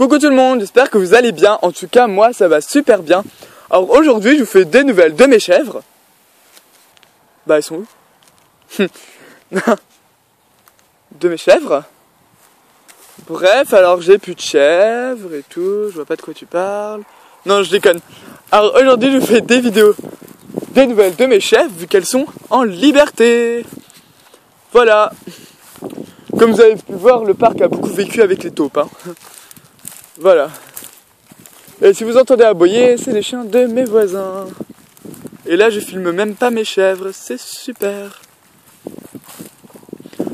Coucou tout le monde, j'espère que vous allez bien. En tout cas, moi, ça va super bien. Alors aujourd'hui, je vous fais des nouvelles de mes chèvres. Bah, elles sont où? De mes chèvres. Bref, alors j'ai plus de chèvres et tout. Je vois pas de quoi tu parles. Non, je déconne. Alors aujourd'hui, je vous fais des vidéos, des nouvelles de mes chèvres, vu qu'elles sont en liberté. Voilà. Comme vous avez pu voir, le parc a beaucoup vécu avec les taupes, hein. Voilà. Et si vous entendez aboyer, c'est les chiens de mes voisins. Et là, je filme même pas mes chèvres, c'est super.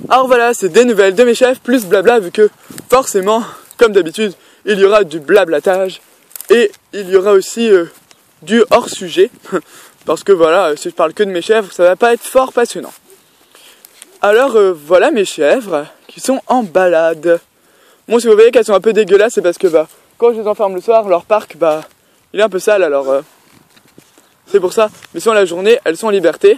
Alors voilà, c'est des nouvelles de mes chèvres, plus blabla, vu que forcément, comme d'habitude, il y aura du blablatage. Et il y aura aussi du hors-sujet. Parce que voilà, si je parle que de mes chèvres, ça va pas être fort passionnant. Alors voilà mes chèvres qui sont en balade. Bon, si vous voyez qu'elles sont un peu dégueulasses, c'est parce que quand je les enferme le soir, leur parc il est un peu sale, alors c'est pour ça. Mais sinon la journée, elles sont en liberté.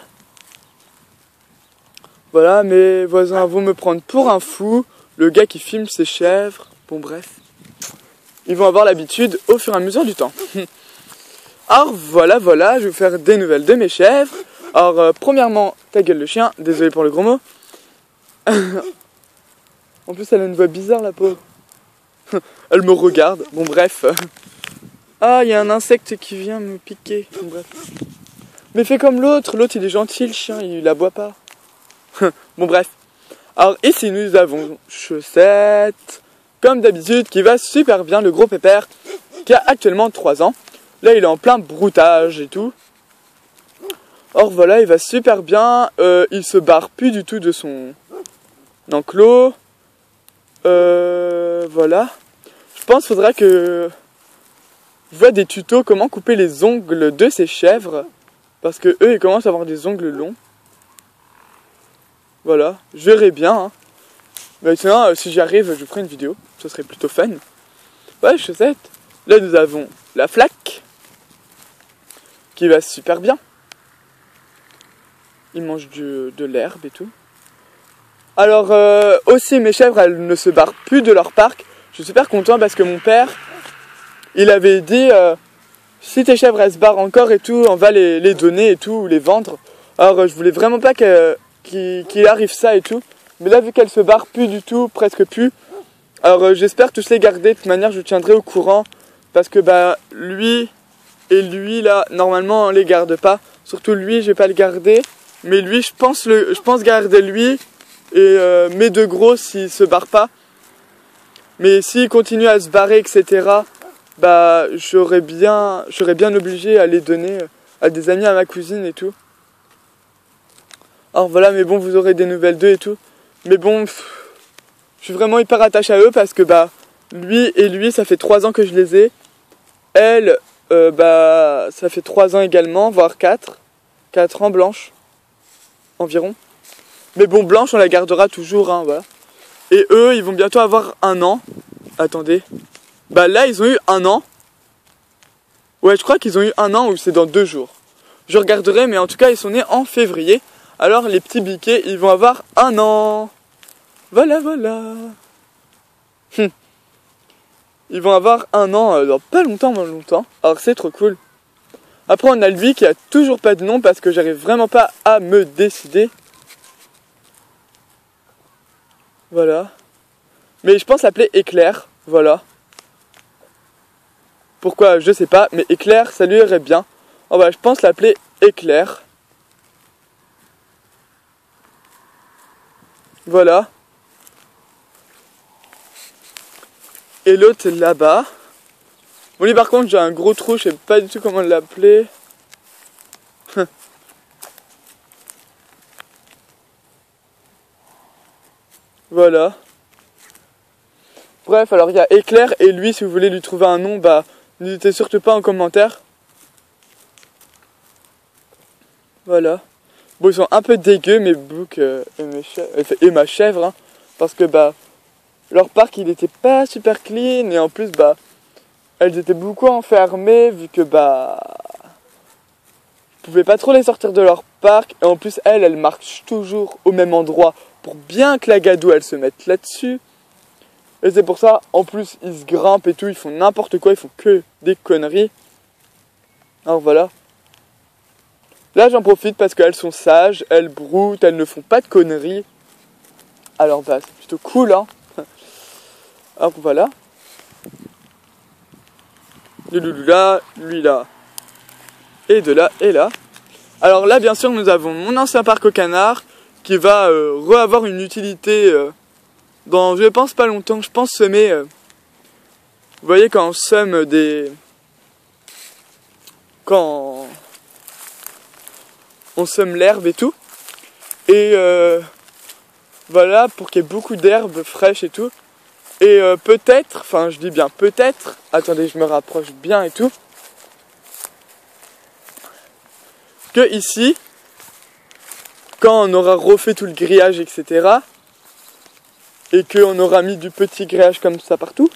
Voilà, mes voisins vont me prendre pour un fou, le gars qui filme ses chèvres. Bon bref, ils vont avoir l'habitude au fur et à mesure du temps. Alors voilà, je vais vous faire des nouvelles de mes chèvres. Alors premièrement, ta gueule le chien, désolé pour le gros mot. En plus elle a une voix bizarre la pauvre. Elle me regarde, bon bref. Ah, il y a un insecte qui vient me piquer, bon bref. Mais fais comme l'autre il est gentil le chien, il aboie pas. Bon bref. Alors ici nous avons Chaussette, comme d'habitude, qui va super bien, le gros pépère, qui a actuellement 3 ans. Là il est en plein broutage et tout. Or voilà, il va super bien, il se barre plus du tout de son enclos. Voilà. Je pense qu'il faudra que je vois des tutos comment couper les ongles de ces chèvres. Parce que eux, ils commencent à avoir des ongles longs. Voilà, je verrai bien, hein. Mais sinon, si j'y arrive, je vous ferai une vidéo. Ce serait plutôt fun. Ouais, Chaussette. Là, nous avons la Flaque, qui va super bien. Il mange de l'herbe et tout. Alors, aussi, mes chèvres, elles ne se barrent plus de leur parc. Je suis super content parce que mon père, il avait dit, si tes chèvres, elles se barrent encore et tout, on va les donner et tout, ou les vendre. Alors, je voulais vraiment pas qu'il arrive ça et tout. Mais là, vu qu'elles se barrent plus du tout, presque plus, alors j'espère tous les garder. De toute manière, je tiendrai au courant. Parce que, lui et lui, là, normalement, on les garde pas. Surtout lui, je vais pas le garder. Mais lui, je pense garder lui. Et mes deux gros s'ils se barrent pas. Mais s'ils continuent à se barrer, etc., je serais bien obligé à les donner à des amis, à ma cousine et tout. Alors voilà, mais bon, vous aurez des nouvelles d'eux et tout. Mais bon, je suis vraiment hyper attaché à eux parce que lui et lui, ça fait 3 ans que je les ai. Elle, ça fait 3 ans également, voire 4. 4 ans blanche, environ. Mais bon, Blanche, on la gardera toujours, hein, voilà. Et eux, ils vont bientôt avoir 1 an. Attendez. Là, ils ont eu 1 an. Ouais, je crois qu'ils ont eu 1 an ou c'est dans 2 jours. Je regarderai, mais en tout cas, ils sont nés en février. Alors, les petits biquets, ils vont avoir 1 an. Voilà. Ils vont avoir 1 an dans pas longtemps. Alors, c'est trop cool. Après, on a lui qui a toujours pas de nom parce que j'arrive vraiment pas à me décider. Voilà. Mais je pense l'appeler Éclair. Voilà. Pourquoi, je sais pas. Mais Éclair, ça lui irait bien. Oh je pense l'appeler Éclair. Voilà. Et l'autre là-bas. Bon, lui par contre, j'ai un gros trou. Je sais pas du tout comment l'appeler. Voilà. Bref, alors il y a Éclair et lui, si vous voulez lui trouver un nom, n'hésitez surtout pas en commentaire. Voilà. Bon, ils sont un peu dégueux, mes boucs et ma chèvre, hein, parce que leur parc, il était pas super clean, et en plus, elles étaient beaucoup enfermées, vu que je pouvais pas trop les sortir de leur parc, et en plus, elles marchent toujours au même endroit, pour bien que la gadoue, elle se mette là-dessus. Et c'est pour ça, en plus, ils se grimpent et tout, ils font n'importe quoi, ils font que des conneries. Alors voilà. Là, j'en profite parce qu'elles sont sages, elles broutent, elles ne font pas de conneries. Alors bah, c'est plutôt cool, hein. Alors voilà. Le loulou là, lui là. Et de là et là. Alors là, bien sûr, nous avons mon ancien parc aux canards qui va re-avoir une utilité dans, je pense, pas longtemps. Je pense semer. Vous voyez, quand on sème des... Quand on sème l'herbe et tout. Et voilà, pour qu'il y ait beaucoup d'herbes fraîches et tout. Et peut-être, enfin je dis bien peut-être, attendez, je me rapproche bien et tout, que ici, quand on aura refait tout le grillage, etc., et qu'on aura mis du petit grillage comme ça partout,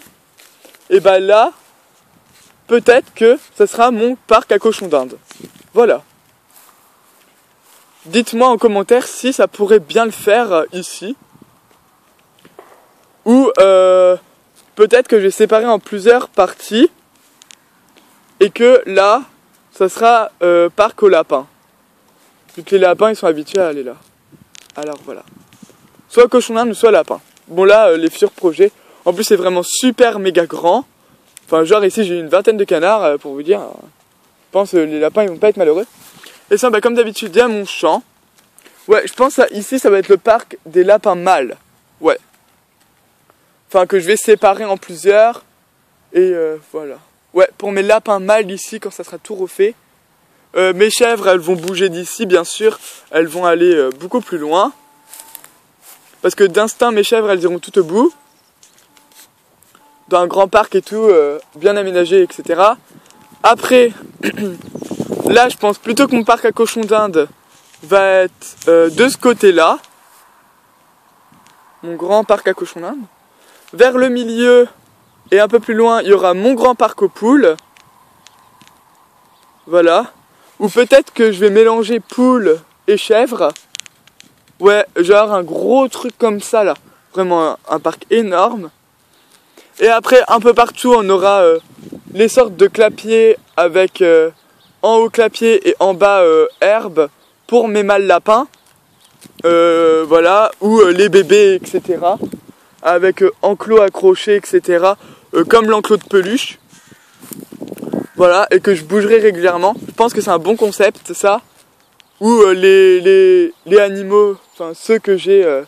et ben là, peut-être que ce sera mon parc à cochons d'Inde. Voilà. Dites-moi en commentaire si ça pourrait bien le faire ici. Ou peut-être que je vais séparer en plusieurs parties. Et que là, ça sera parc aux lapins. Vu que les lapins, ils sont habitués à aller là. Alors voilà. Soit cochon d'Inde, soit lapin. Bon là, les futurs projets. En plus, c'est vraiment super méga grand. Enfin, genre ici, j'ai une vingtaine de canards, pour vous dire. Je pense que les lapins, ils vont pas être malheureux. Et ça, bah, comme d'habitude, il y a mon champ. Ouais, je pense que ici, ça va être le parc des lapins mâles. Ouais. Enfin, que je vais séparer en plusieurs. Et voilà. Ouais, pour mes lapins mâles ici, quand ça sera tout refait. Mes chèvres, elles vont bouger d'ici, bien sûr. Elles vont aller beaucoup plus loin. Parce que d'instinct, mes chèvres, elles iront tout au bout. Dans un grand parc et tout, bien aménagé, etc. Après, là, je pense plutôt que mon parc à cochons d'Inde va être de ce côté-là. Mon grand parc à cochons d'Inde. Vers le milieu et un peu plus loin, il y aura mon grand parc aux poules. Voilà. Ou peut-être que je vais mélanger poules et chèvres. Ouais, genre un gros truc comme ça là. Vraiment un parc énorme. Et après, un peu partout, on aura les sortes de clapiers avec en haut clapier et en bas herbe pour mes mâles lapins. Voilà. Ou les bébés, etc. Avec enclos accrochés, etc. Comme l'enclos de peluche. Voilà, et que je bougerai régulièrement. Je pense que c'est un bon concept, ça. Où les animaux, enfin ceux que j'ai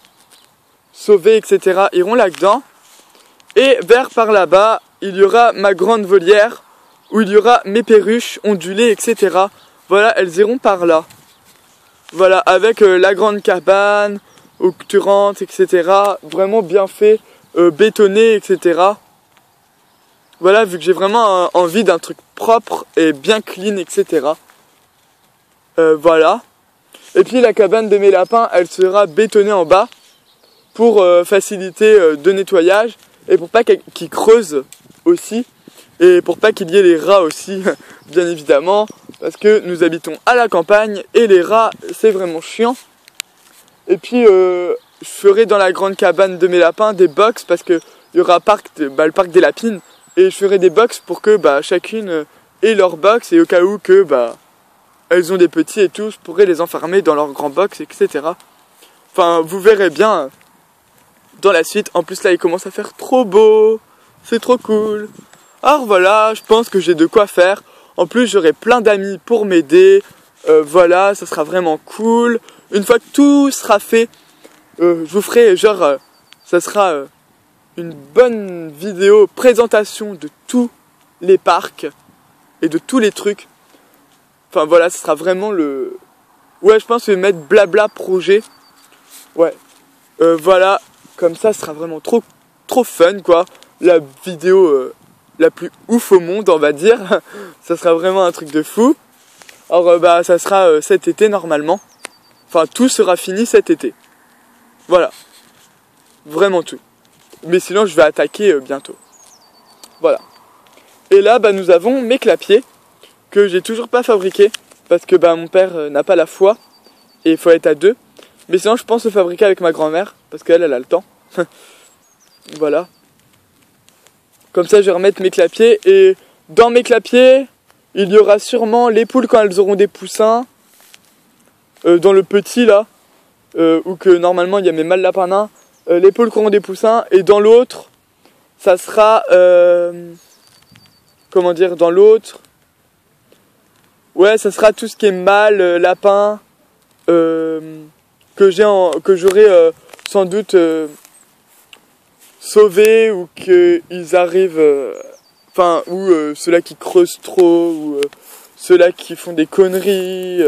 sauvés, etc. iront là-dedans. Et vers par là-bas, il y aura ma grande volière. Où il y aura mes perruches ondulées, etc. Voilà, elles iront par là. Voilà, avec la grande cabane, obturante, etc. Vraiment bien fait, bétonné, etc. Voilà, vu que j'ai vraiment envie d'un truc propre et bien clean, etc. Voilà. Et puis la cabane de mes lapins, elle sera bétonnée en bas pour faciliter de nettoyage et pour pas qu'ils creusent aussi et pour pas qu'il y ait les rats aussi, bien évidemment, parce que nous habitons à la campagne et les rats, c'est vraiment chiant. Et puis je ferai dans la grande cabane de mes lapins des box parce que il y aura le parc des lapines. Et je ferai des box pour que chacune ait leur box et au cas où que elles ont des petits et tout, je pourrai les enfermer dans leur grand box, etc. Enfin, vous verrez bien dans la suite. En plus là, il commence à faire trop beau. C'est trop cool. Alors voilà, je pense que j'ai de quoi faire. En plus, j'aurai plein d'amis pour m'aider. Voilà, ça sera vraiment cool. Une fois que tout sera fait, je vous ferai ça sera... une bonne vidéo présentation de tous les parcs et de tous les trucs. Enfin voilà, ce sera vraiment le... Ouais, je pense que je vais mettre blabla projet. Ouais. Voilà, comme ça, ce sera vraiment trop fun, quoi. La vidéo la plus ouf au monde, on va dire. Ça sera vraiment un truc de fou. Alors, ça sera cet été, normalement. Enfin, tout sera fini cet été. Voilà. Vraiment tout. Mais sinon je vais attaquer bientôt. Voilà. Et là nous avons mes clapiers que j'ai toujours pas fabriqués parce que mon père n'a pas la foi et il faut être à deux. Mais sinon je pense le fabriquer avec ma grand-mère parce qu'elle a le temps. Voilà. Comme ça je vais remettre mes clapiers. Et dans mes clapiers, il y aura sûrement les poules quand elles auront des poussins. Dans le petit là, où que normalement il y a mes mâles lapins nains. Les poules qui auront des poussins. Et dans l'autre, ça sera... comment dire, dans l'autre... Ouais, ça sera tout ce qui est mâle, lapin, que j'aurai sans doute sauvé, ou qu'ils arrivent, enfin, ou ceux-là qui creusent trop, ou ceux-là qui font des conneries,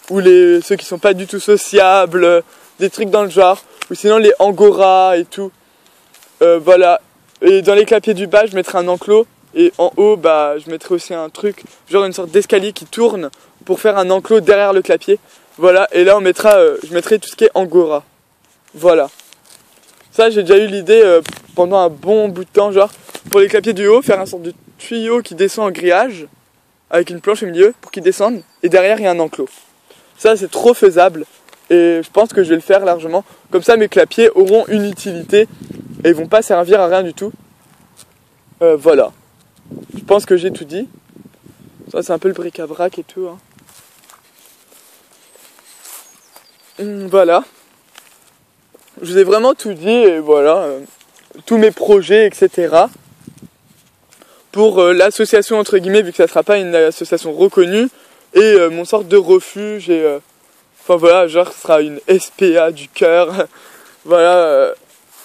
ou ceux qui sont pas du tout sociables, des trucs dans le genre, ou sinon les angoras et tout. Voilà. Et dans les clapiers du bas, je mettrai un enclos. Et en haut, bah, je mettrai aussi un truc, genre une sorte d'escalier qui tourne pour faire un enclos derrière le clapier. Voilà, et là je mettrai tout ce qui est angora. Voilà. Ça, j'ai déjà eu l'idée pendant un bon bout de temps, genre, pour les clapiers du haut, faire un sorte de tuyau qui descend en grillage, avec une planche au milieu pour qu'ils descendent, et derrière, il y a un enclos. Ça, c'est trop faisable, et je pense que je vais le faire largement. Comme ça, mes clapiers auront une utilité, et ils vont pas servir à rien du tout. Voilà. Je pense que j'ai tout dit. Ça, c'est un peu le bric-à-brac et tout. Voilà. Je vous ai vraiment tout dit, et voilà. Tous mes projets, etc. Pour l'association, entre guillemets, vu que ça ne sera pas une association reconnue. Et mon sorte de refuge. Et, enfin voilà, genre, ce sera une SPA du cœur. Voilà.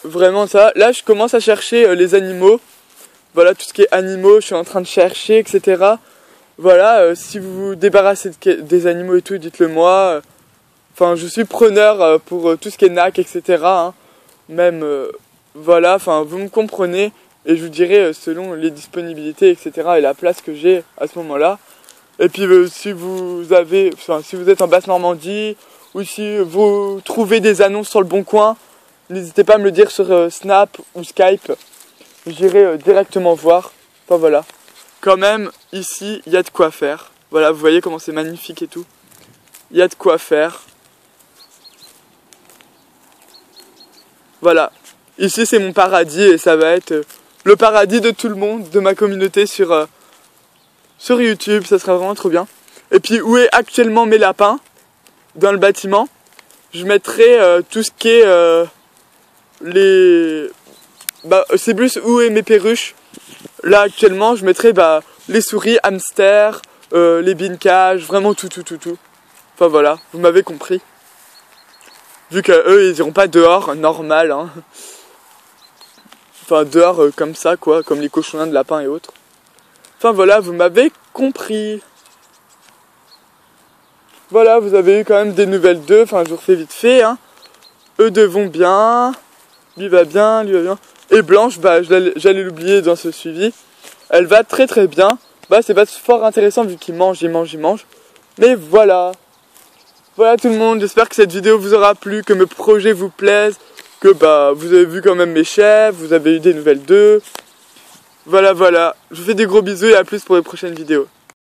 Vraiment ça. Là, je commence à chercher les animaux. Voilà, tout ce qui est animaux, je suis en train de chercher, etc. Voilà, si vous vous débarrassez des animaux et tout, dites-le moi. Enfin, je suis preneur pour tout ce qui est NAC, etc. Même, voilà, enfin, vous me comprenez. Et je vous dirai selon les disponibilités, etc. et la place que j'ai à ce moment-là. Et puis, si vous êtes en Basse-Normandie, ou si vous trouvez des annonces sur le Bon Coin, n'hésitez pas à me le dire sur Snap ou Skype. J'irai directement voir. Enfin voilà. Quand même, ici, il y a de quoi faire. Voilà, vous voyez comment c'est magnifique et tout. Il y a de quoi faire. Voilà. Ici, c'est mon paradis et ça va être le paradis de tout le monde, de ma communauté sur YouTube. Ça sera vraiment trop bien. Et puis, où est actuellement mes lapins? Dans le bâtiment. Je mettrai tout ce qui est c'est plus où est mes perruches. Là actuellement je mettrai les souris, hamsters, les bean-cages, vraiment tout. Enfin voilà, vous m'avez compris. Vu qu'eux ils iront pas dehors, normal hein. Enfin dehors comme ça quoi, comme les cochons de lapin et autres. Enfin voilà, vous m'avez compris. Voilà, vous avez eu quand même des nouvelles d'eux, enfin je vous refais vite fait hein. Eux deux vont bien, lui va bien. Et Blanche, j'allais l'oublier dans ce suivi. Elle va très très bien. C'est pas fort intéressant vu qu'il mange. Mais voilà. Voilà tout le monde. J'espère que cette vidéo vous aura plu, que mes projets vous plaisent, que vous avez vu quand même mes chefs, vous avez eu des nouvelles d'eux. Voilà. Je vous fais des gros bisous et à plus pour les prochaines vidéos.